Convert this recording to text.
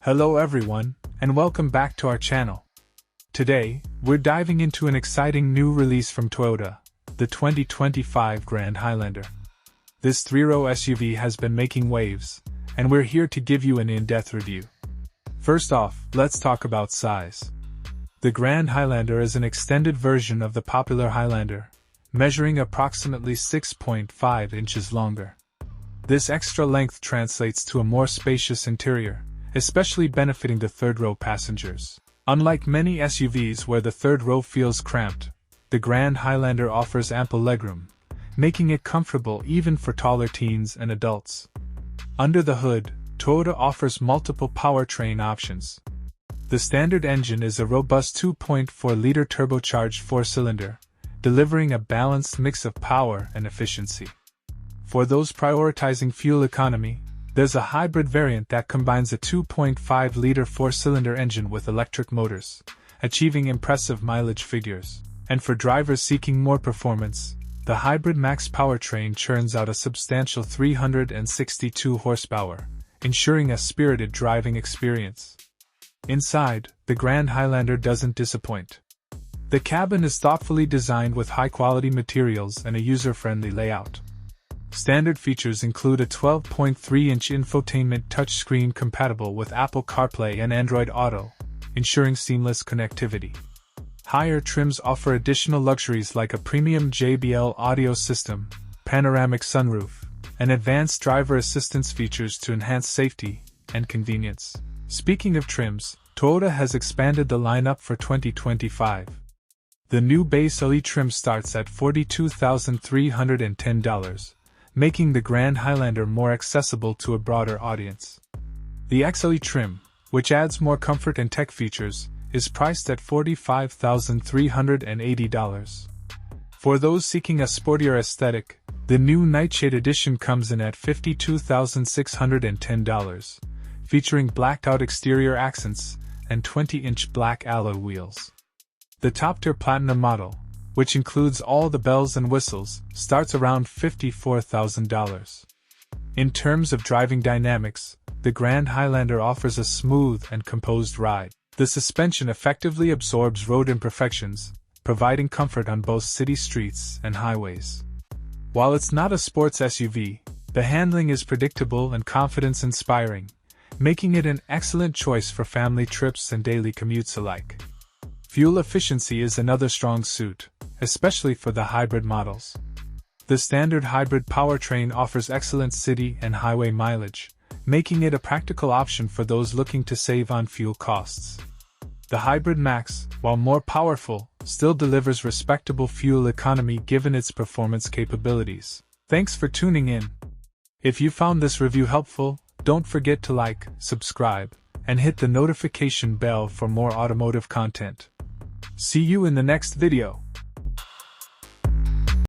Hello everyone, and welcome back to our channel. Today, we're diving into an exciting new release from Toyota, the 2025 Grand Highlander. This three-row SUV has been making waves, and we're here to give you an in-depth review. First off, let's talk about size. The Grand Highlander is an extended version of the popular Highlander, measuring approximately 6.5 inches longer. This extra length translates to a more spacious interior, especially benefiting the third-row passengers. Unlike many SUVs where the third row feels cramped, the Grand Highlander offers ample legroom, making it comfortable even for taller teens and adults. Under the hood, Toyota offers multiple powertrain options. The standard engine is a robust 2.4-liter turbocharged four-cylinder, delivering a balanced mix of power and efficiency. For those prioritizing fuel economy, there's a hybrid variant that combines a 2.5-liter four-cylinder engine with electric motors, achieving impressive mileage figures. And for drivers seeking more performance, the Hybrid Max powertrain churns out a substantial 362 horsepower, ensuring a spirited driving experience. Inside, the Grand Highlander doesn't disappoint. The cabin is thoughtfully designed with high-quality materials and a user-friendly layout. Standard features include a 12.3-inch infotainment touchscreen compatible with Apple CarPlay and Android Auto, ensuring seamless connectivity. Higher trims offer additional luxuries like a premium JBL audio system, panoramic sunroof, and advanced driver assistance features to enhance safety and convenience. Speaking of trims, Toyota has expanded the lineup for 2025. The new base LE trim starts at $42,310. Making the Grand Highlander more accessible to a broader audience. The XLE trim, which adds more comfort and tech features, is priced at $45,380. For those seeking a sportier aesthetic, the new Nightshade edition comes in at $52,610, featuring blacked-out exterior accents and 20-inch black alloy wheels. The top-tier Platinum model, which includes all the bells and whistles, starts around $54,000. In terms of driving dynamics, the Grand Highlander offers a smooth and composed ride. The suspension effectively absorbs road imperfections, providing comfort on both city streets and highways. While it's not a sports SUV, the handling is predictable and confidence-inspiring, making it an excellent choice for family trips and daily commutes alike. Fuel efficiency is another strong suit, especially for the hybrid models. The standard hybrid powertrain offers excellent city and highway mileage, making it a practical option for those looking to save on fuel costs. The Hybrid Max, while more powerful, still delivers respectable fuel economy given its performance capabilities. Thanks for tuning in. If you found this review helpful, don't forget to like, subscribe, and hit the notification bell for more automotive content. See you in the next video.